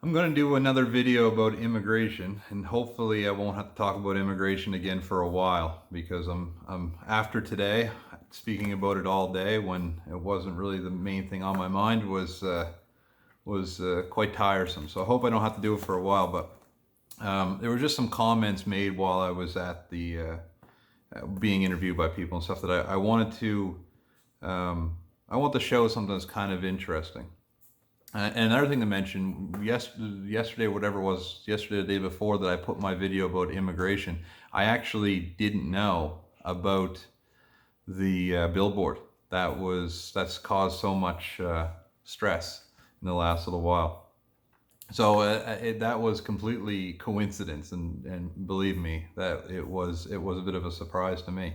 I'm going to do another video about immigration, and hopefully I won't have to talk about immigration again for a while, because I'm after today speaking about it all day when it wasn't really the main thing on my mind was quite tiresome. So I hope I don't have to do it for a while. But there were just some comments made while I was at the being interviewed by people and stuff that I wanted to I want to show something that's kind of interesting. And another thing to mention, yesterday, whatever it was, yesterday, the day before that I put my video about immigration, I actually didn't know about the billboard that's caused so much stress in the last little while. So that was completely coincidence, and believe me, that it was a bit of a surprise to me.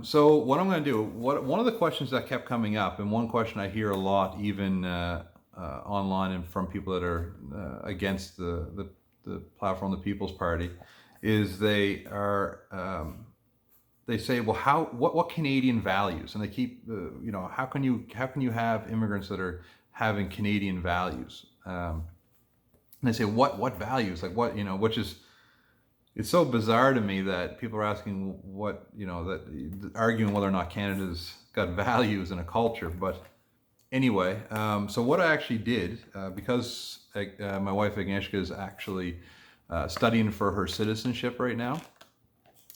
So what I'm going to do, one of the questions that kept coming up, and one question I hear a lot, even online and from people that are against the platform, the People's Party, is they say, well, what Canadian values, and they keep, how can you have immigrants that are having Canadian values? And they say, what values, like what, which is. It's so bizarre to me that people are asking that arguing whether or not Canada's got values and a culture. But anyway, so what I actually did, because my wife Agnieszka is actually studying for her citizenship right now,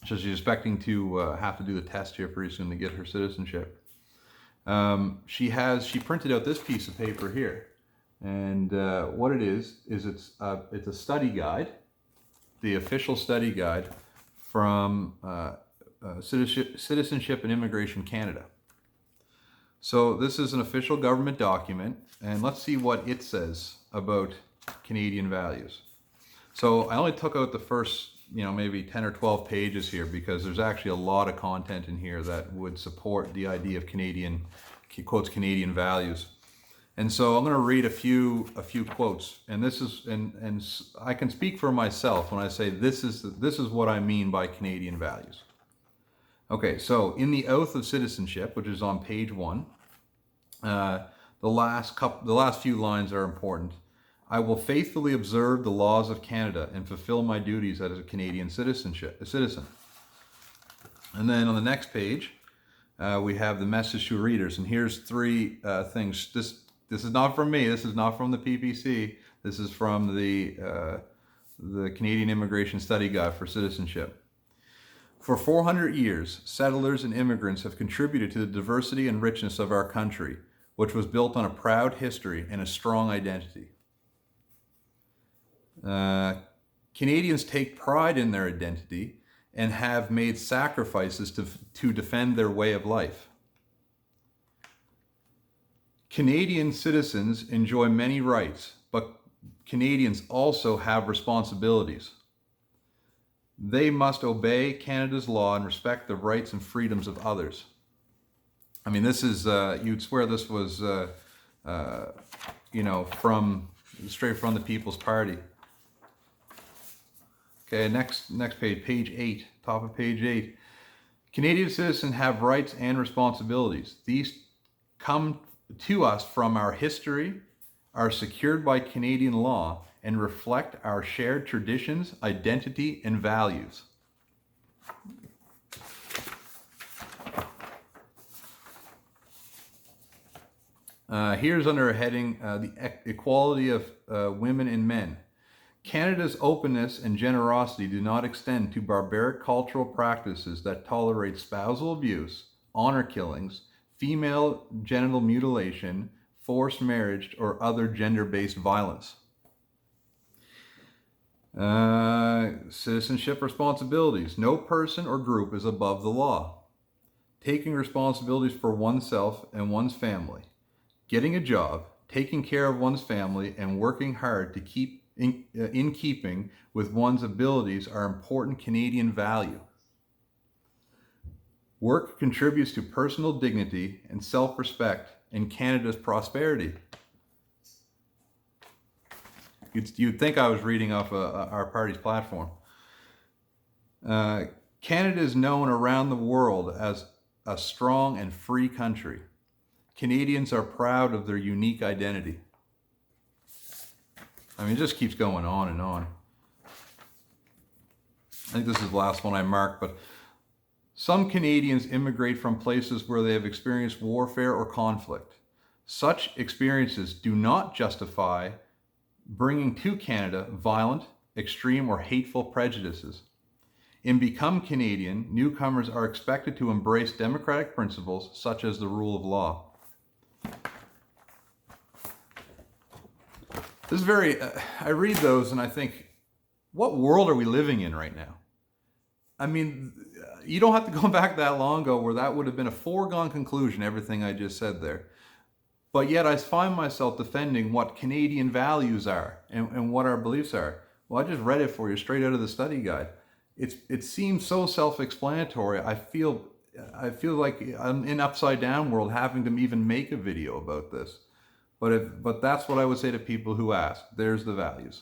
so she's expecting to have to do the test here pretty soon to get her citizenship. She printed out this piece of paper here, and what it is it's a study guide, the official study guide from Citizenship and Immigration Canada. So this is an official government document, and let's see what it says about Canadian values. So I only took out the first, maybe 10 or 12 pages here, because there's actually a lot of content in here that would support the idea of Canadian, quotes, Canadian values. And so I'm going to read a few quotes, and this is and I can speak for myself when I say this is what I mean by Canadian values. Okay, so in the Oath of Citizenship, which is on page 1, the last few lines are important. I will faithfully observe the laws of Canada and fulfill my duties as a Canadian citizen. And then on the next page, we have the message to readers, and here's 3 things. This is not from me. This is not from the PPC. This is from the Canadian Immigration Study Guide for Citizenship. For 400 years, settlers and immigrants have contributed to the diversity and richness of our country, which was built on a proud history and a strong identity. Canadians take pride in their identity and have made sacrifices to defend their way of life. Canadian citizens enjoy many rights, but Canadians also have responsibilities. They must obey Canada's law and respect the rights and freedoms of others. I mean, this is, you'd swear this was, straight from the People's Party. Okay, next page, page 8, top of page 8. Canadian citizens have rights and responsibilities. These come to us from our history, are secured by Canadian law, and reflect our shared traditions, identity, and values. Here's under a heading, the equality of women and men. Canada's openness and generosity do not extend to barbaric cultural practices that tolerate spousal abuse, honor killings, female genital mutilation, forced marriage, or other gender-based violence. Citizenship responsibilities. No person or group is above the law. Taking responsibilities for oneself and one's family. Getting a job, taking care of one's family, and working hard to keep in keeping with one's abilities are important Canadian values. Work contributes to personal dignity and self-respect and Canada's prosperity. You'd think I was reading off our party's platform. Canada is known around the world as a strong and free country. Canadians are proud of their unique identity. I mean, it just keeps going on and on. I think this is the last one I marked, but some Canadians immigrate from places where they have experienced warfare or conflict. Such experiences do not justify bringing to Canada violent, extreme, or hateful prejudices. In Become Canadian, newcomers are expected to embrace democratic principles such as the rule of law. This is very, I read those and I think, what world are we living in right now? I mean, you don't have to go back that long ago where that would have been a foregone conclusion, everything I just said there. But yet I find myself defending what Canadian values are and what our beliefs are. Well, I just read it for you straight out of the study guide. It seems so self-explanatory. I feel like I'm in upside down world having to even make a video about this. But that's what I would say to people who ask. There's the values.